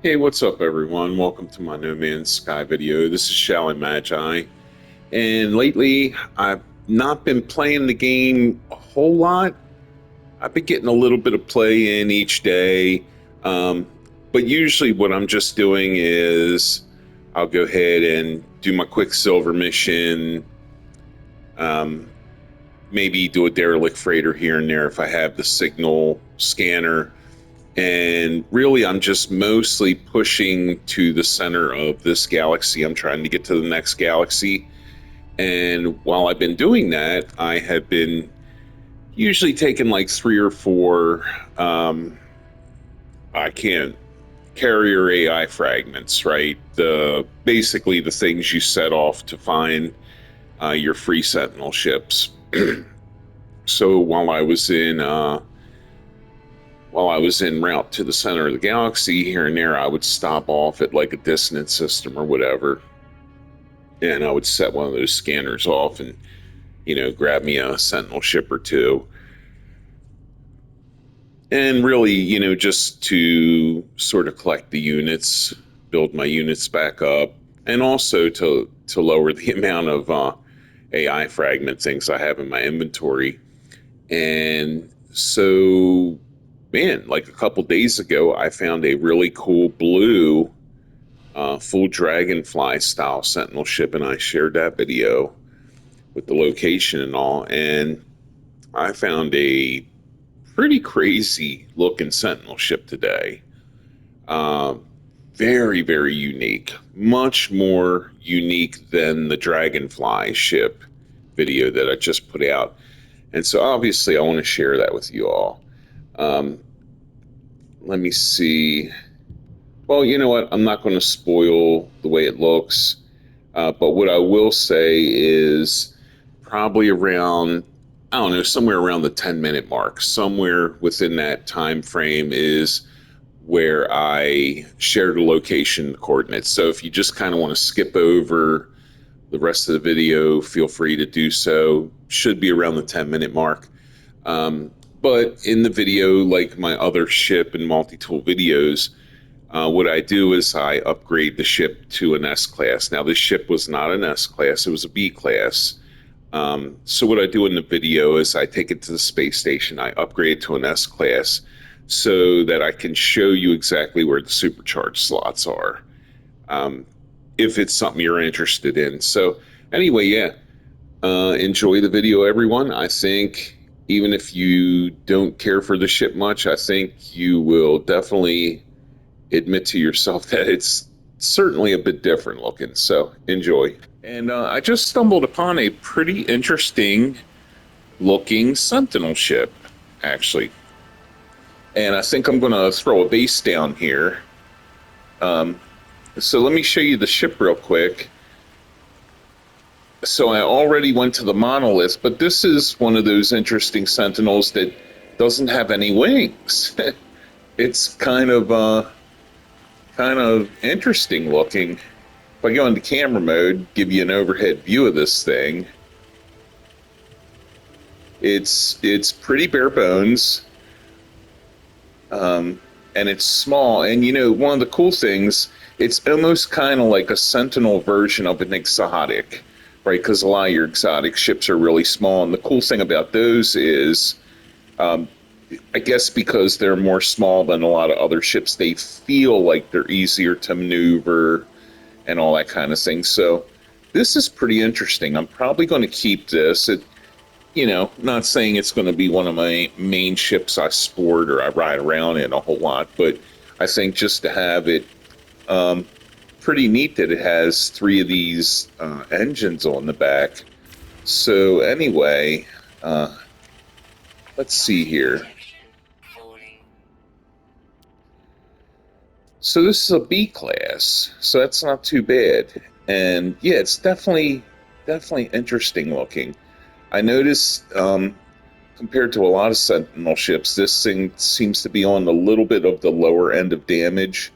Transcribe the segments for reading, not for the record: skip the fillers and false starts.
Hey, what's up, everyone? Welcome to my No Man's Sky video. This is Shally Magi, and lately I've not been playing the game a whole lot. I've been getting a little bit of play in each day, um, but usually what I'm just doing is I'll go ahead and do my quick silver mission, um, maybe do a derelict freighter here and there if I have the signal scanner. And really, I'm just mostly pushing to the center of this galaxy. I'm trying to get to the next galaxy. And while I've been doing that, I have been usually taking like three or four, I can't, carrier AI fragments, right? Basically the things you set off to find your free Sentinel ships. So while I was en route to the center of the galaxy, here and there, I would stop off at like a dissonance system or whatever, and I would set one of those scanners off and, grab me a Sentinel ship or two. And really, just to sort of collect the units, build my units back up, and also to lower the amount of AI fragment things I have in my inventory. And so, man, like a couple days ago, I found a really cool blue full dragonfly style sentinel ship, and I shared that video with the location and all. And I found a pretty crazy looking sentinel ship today. Uh, Very, very unique, much more unique than the dragonfly ship video that I just put out. And so obviously I want to share that with you all. Um, Let me see. Well, you know what? I'm not going to spoil the way it looks. But what I will say is probably around, I don't know, somewhere around the 10-minute mark, somewhere within that time frame is where I share the location coordinates. So if you just kind of want to skip over the rest of the video, feel free to do so. Should be around the 10-minute mark. But in the video, like my other ship and multi-tool videos, what I do is I upgrade the ship to an S class. Now, this ship was not an S class, it was a B class. So what I do in the video is I take it to the space station, I upgrade it to an S class so that I can show you exactly where the supercharged slots are, if it's something you're interested in. So anyway, yeah, enjoy the video, everyone. I think even if you don't care for the ship much, I think you will definitely admit to yourself that it's certainly a bit different looking. So enjoy. And I just stumbled upon a pretty interesting looking Sentinel ship, actually. And I think I'm going to throw a base down here. So let me show you the ship real quick. So I already went to the monolith, but this is one of those interesting Sentinels that doesn't have any wings. It's kind of interesting looking. If I go into camera mode, give you an overhead view of this thing, it's pretty bare bones, and it's small. And one of the cool things, it's almost kind of like a Sentinel version of an exotic, right? Because a lot of your exotic ships are really small, and the cool thing about those is, I guess because they're more small than a lot of other ships, they feel like they're easier to maneuver and all that kind of thing. So this is pretty interesting. I'm probably going to keep this. Not saying it's going to be one of my main ships I sport or I ride around in a whole lot, but I think just to have it, pretty neat that it has three of these engines on the back. So anyway, let's see here. So this is a B class, so that's not too bad. And yeah, it's definitely interesting looking. I noticed, compared to a lot of Sentinel ships, this thing seems to be on a little bit of the lower end of damage.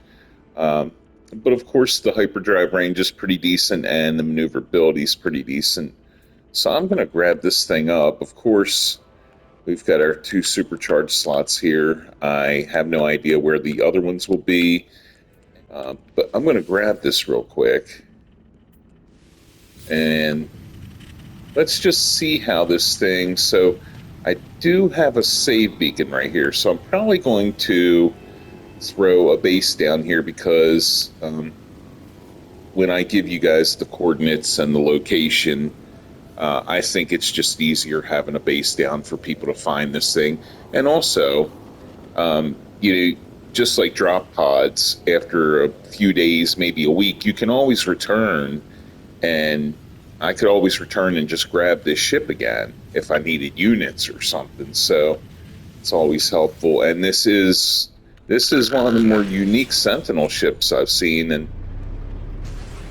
But of course, the hyperdrive range is pretty decent, and the maneuverability is pretty decent. So I'm going to grab this thing up. Of course, we've got our two supercharged slots here. I have no idea where the other ones will be. But I'm going to grab this real quick, and let's just see how this thing. So I do have a save beacon right here, so I'm probably going to throw a base down here because when I give you guys the coordinates and the location, I think it's just easier having a base down for people to find this thing. And also, you know, just like drop pods, after a few days, maybe a week, you can always return, and I could always return and just grab this ship again if I needed units or something. So it's always helpful. And this is one of the more unique Sentinel ships I've seen, and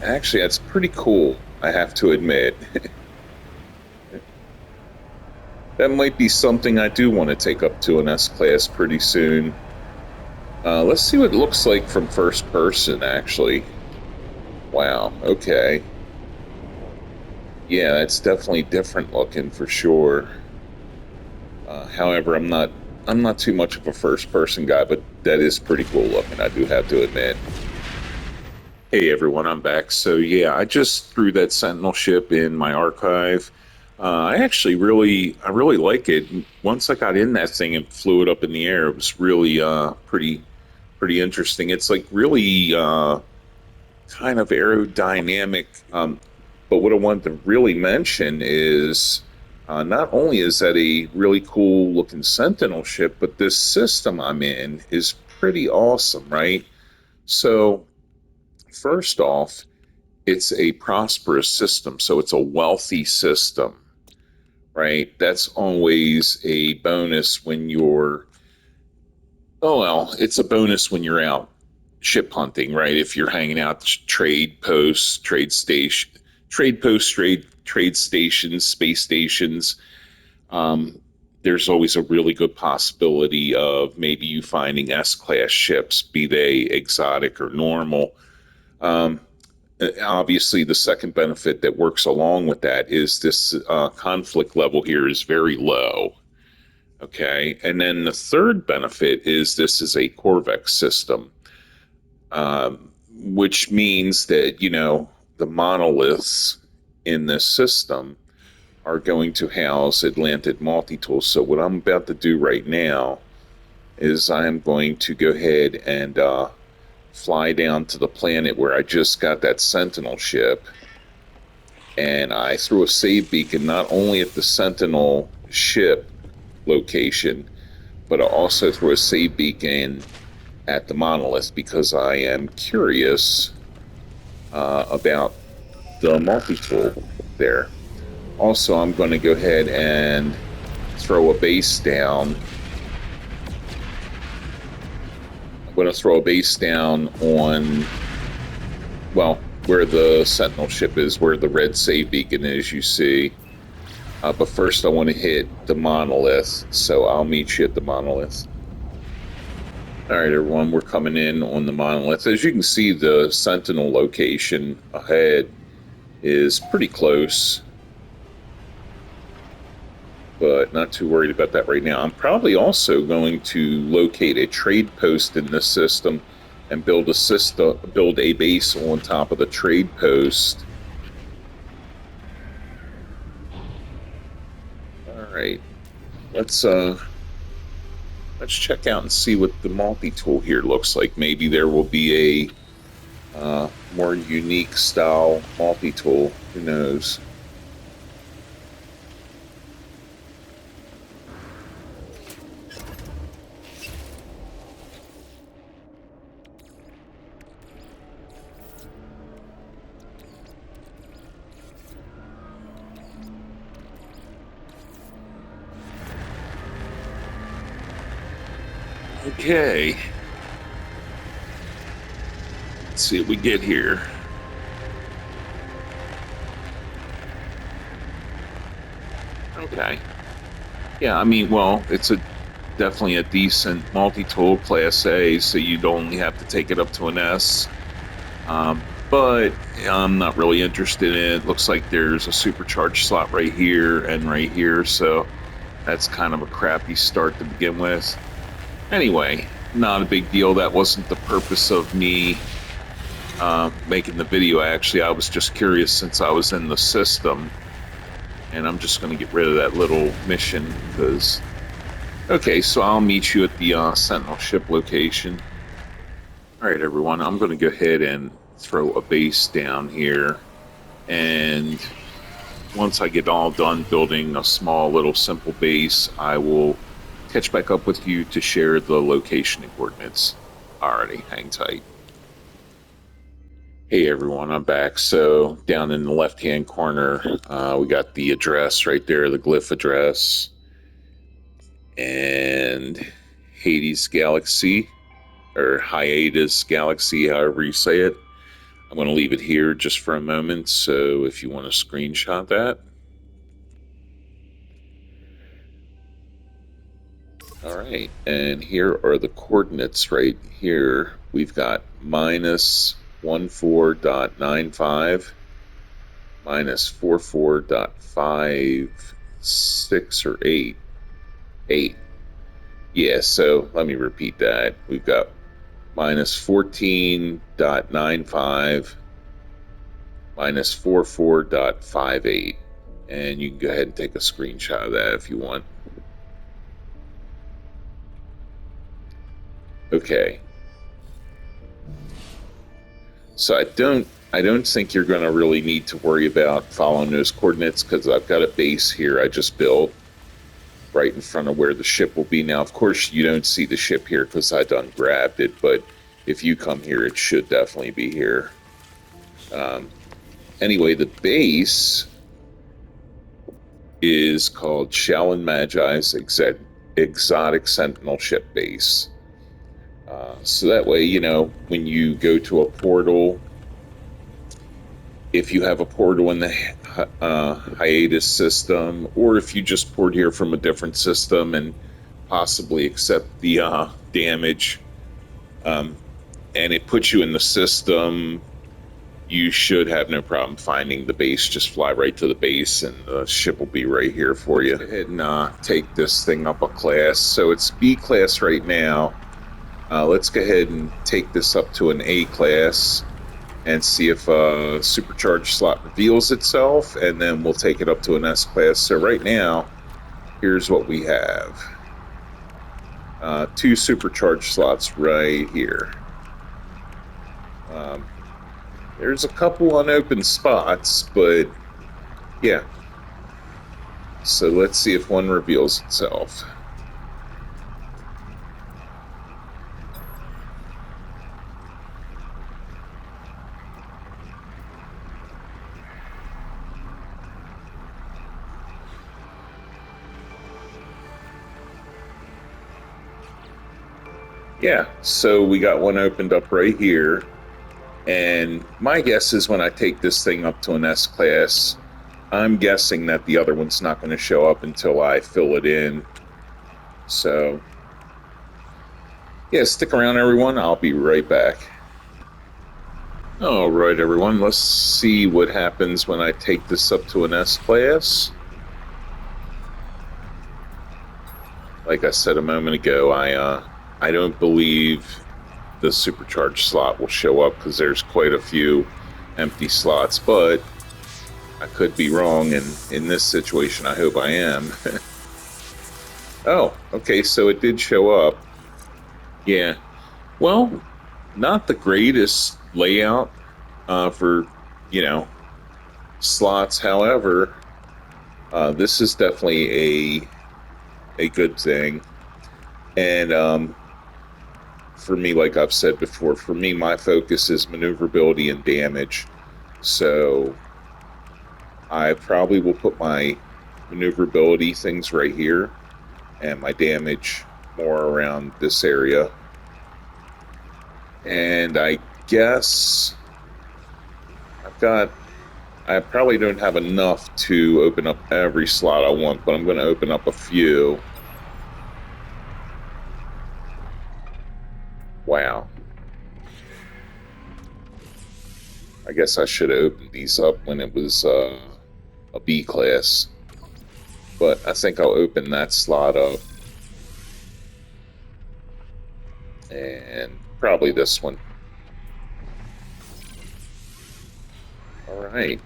actually, that's pretty cool, I have to admit. That might be something I do want to take up to an S-Class pretty soon. Let's see what it looks like from first person, actually. Wow, okay. Yeah, it's definitely different looking for sure. However, I'm not too much of a first person guy, but that is pretty cool looking, I do have to admit. Hey everyone, I'm back. So yeah, I just threw that Sentinel ship in my archive. I really like it. Once I got in that thing and flew it up in the air, it was really pretty interesting. It's like really kind of aerodynamic. But what I wanted to really mention is not only is that a really cool looking Sentinel ship, but this system I'm in is pretty awesome, right? So first off, it's a prosperous system, so it's a wealthy system, right? That's always a bonus when you're, oh, well, it's a bonus when you're out ship hunting, right? If you're hanging out trade posts, trade stations, space stations, um, there's always a really good possibility of maybe you finding S-class ships, be they exotic or normal. Um, Obviously, the second benefit that works along with that is this conflict level here is very low. Okay. And then the third benefit is this is a Corvex system, which means that, the monoliths in this system are going to house Atlantic multi-tools. So what I'm about to do right now is I'm going to go ahead and fly down to the planet where I just got that Sentinel ship, and I threw a save beacon not only at the Sentinel ship location, but I also threw a save beacon at the monolith because I am curious about the multi-tool there. Also, I'm going to go ahead and throw a base down. I'm going to throw a base down on, well, where the Sentinel ship is, where the red save beacon is, you see. But first I want to hit the monolith, so I'll meet you at the monolith. All right, everyone, we're coming in on the monolith. As you can see, the Sentinel location ahead is pretty close, but not too worried about that right now. I'm probably also going to locate a trade post in this system and build a base on top of the trade post. All right, let's check out and see what the multi-tool here looks like. Maybe there will be a more unique style multi-tool. Who knows? Okay. Let's see what we get here. Okay. Yeah, I mean, well, it's definitely a decent multi-tool class A, so you'd only have to take it up to an S. But I'm not really interested in it. Looks like there's a supercharged slot right here and right here, so that's kind of a crappy start to begin with. Anyway, not a big deal. That wasn't the purpose of me making the video. Actually, I was just curious since I was in the system, and I'm just going to get rid of that little mission because. Okay, so I'll meet you at the Sentinel ship location. All right, everyone, I'm going to go ahead and throw a base down here, and once I get all done building a small little simple base, I will catch back up with you to share the location and coordinates. Alrighty, hang tight. Hey everyone, I'm back. So down in the left-hand corner, we got the address right there, the glyph address, and Hades Galaxy, or Hiatus Galaxy, however you say it. I'm going to leave it here just for a moment, so if you want to screenshot that. All right, and here are the coordinates right here. We've got minus 14.95, minus 44.56 or 8. 8. Yeah, so let me repeat that. We've got minus 14.95, minus 44.58. And you can go ahead and take a screenshot of that if you want. Okay. So I don't think you're going to really need to worry about following those coordinates because I've got a base here I just built right in front of where the ship will be. Now, of course, you don't see the ship here because I done grabbed it, but if you come here, it should definitely be here. Anyway, the base is called Shallan Magi's Exotic Sentinel Ship Base. So that way, you know, when you go to a portal, if you have a portal in the hiatus system, or if you just port here from a different system and possibly accept the damage, and it puts you in the system, you should have no problem finding the base. Just fly right to the base and the ship will be right here for you. Go ahead and take this thing up a class. So it's B class right now. Let's go ahead and take this up to an A class and see if a supercharged slot reveals itself, and then we'll take it up to an S class. So right now, here's what we have. 2 supercharged slots right here. There's a couple unopened spots, but yeah. So let's see if one reveals itself. Yeah, so we got one opened up right here. And my guess is when I take this thing up to an S class, I'm guessing that the other one's not going to show up until I fill it in. So, yeah, stick around, everyone. I'll be right back. All right, everyone. Let's see what happens when I take this up to an S class. Like I said a moment ago, I don't believe the supercharged slot will show up because there's quite a few empty slots, but I could be wrong, and in this situation I hope I am. Oh, okay, so it did show up. Yeah, well, not the greatest layout for, you know, slots. However, this is definitely a good thing. And for me, like I've said before, for me, my focus is maneuverability and damage. So I probably will put my maneuverability things right here and my damage more around this area. And I guess I probably don't have enough to open up every slot I want, but I'm going to open up a few. Wow. I guess I should have opened these up when it was a B class. But I think I'll open that slot up. And probably this one. right.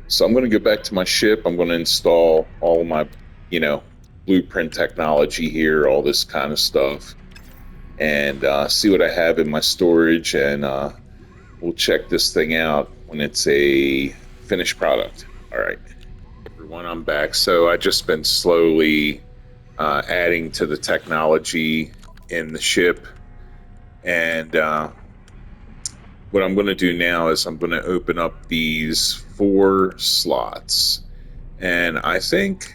So I'm going to go back to my ship. I'm going to install all my, blueprint technology here, all this kind of stuff, and see what I have in my storage, and we'll check this thing out when it's a finished product. All right, everyone, I'm back. So I just been slowly adding to the technology in the ship, and what I'm going to do now is I'm going to open up these 4 slots, and I think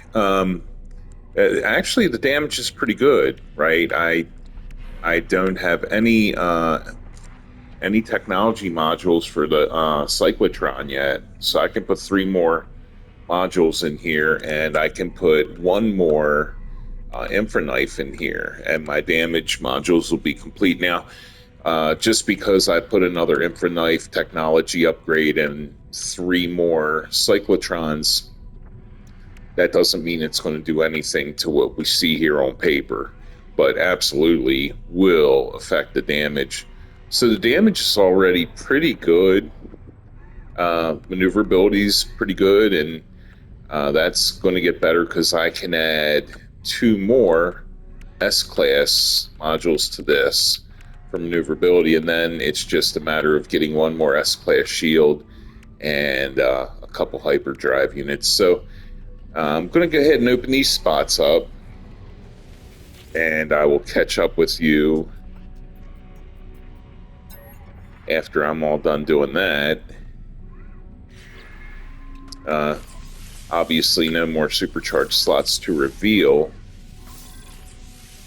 actually the damage is pretty good, right? I don't have any technology modules for the cyclotron yet, so I can put 3 more modules in here, and I can put 1 more infraknife in here, and my damage modules will be complete. Now, just because I put another infraknife technology upgrade and 3 more cyclotrons, that doesn't mean it's going to do anything to what we see here on paper, but absolutely will affect the damage. So the damage is already pretty good. Maneuverability is pretty good, and that's going to get better because I can add 2 more S-class modules to this for maneuverability, and then it's just a matter of getting 1 more S-class shield and a couple hyperdrive units. So I'm going to go ahead and open these spots up, and I will catch up with you after I'm all done doing that. Obviously, no more supercharged slots to reveal,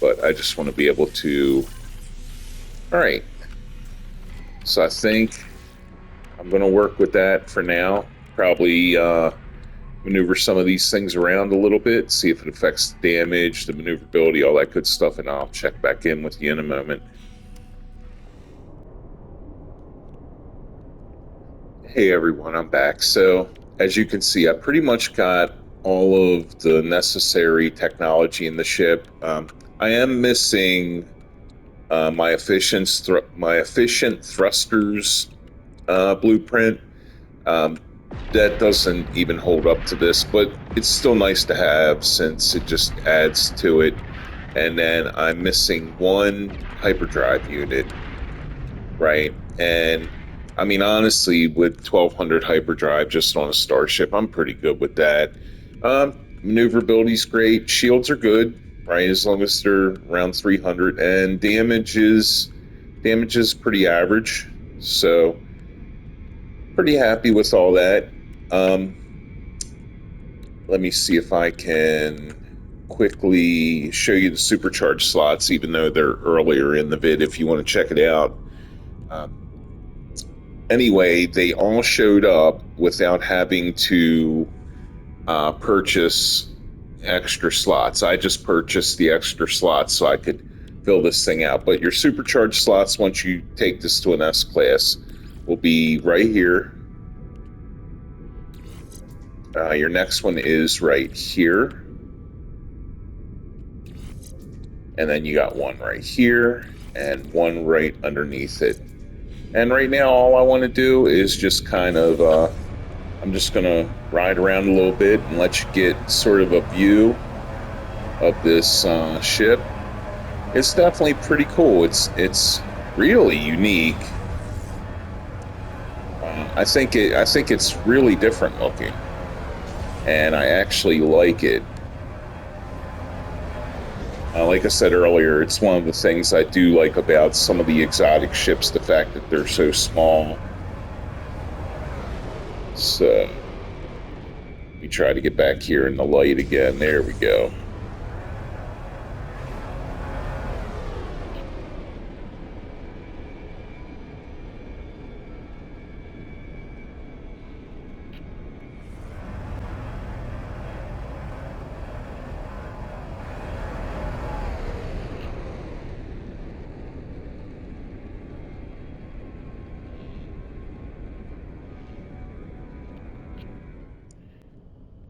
but I just want to be able to... All right. So I think I'm going to work with that for now. Probably maneuver some of these things around a little bit, see if it affects the damage, the maneuverability, all that good stuff, and I'll check back in with you in a moment. Hey everyone, I'm back. So as you can see, I pretty much got all of the necessary technology in the ship. I am missing my efficient thrusters blueprint. That doesn't even hold up to this, but it's still nice to have since it just adds to it. And then I'm missing 1 hyperdrive unit, right? And I mean, honestly, with 1200 hyperdrive just on a starship, I'm pretty good with that. Maneuverability's great. Shields are good, right? As long as they're around 300, and damage is pretty average. So pretty happy with all that. Let me see if I can quickly show you the supercharged slots, even though they're earlier in the vid if you want to check it out. Anyway, they all showed up without having to purchase extra slots. I just purchased the extra slots so I could fill this thing out. But your supercharged slots, once you take this to an S-class, will be right here. Your next one is right here. And then you got 1 right here and 1 right underneath it. And right now, all I want to do is just kind of, I'm just going to ride around a little bit and let you get sort of a view of this ship. It's definitely pretty cool. It's really unique. I think it's really different looking, and I actually like it. Like I said earlier, it's one of the things I do like about some of the exotic ships, the fact that they're so small. So, we try to get back here in the light again. There we go.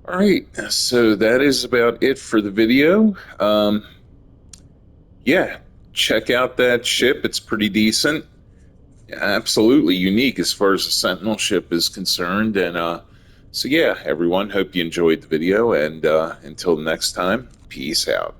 All right, so that is about it for the video. Yeah, check out that ship. It's pretty decent. absolutely unique as far as the Sentinel ship is concerned. And so, yeah, everyone, hope you enjoyed the video. And until next time, peace out.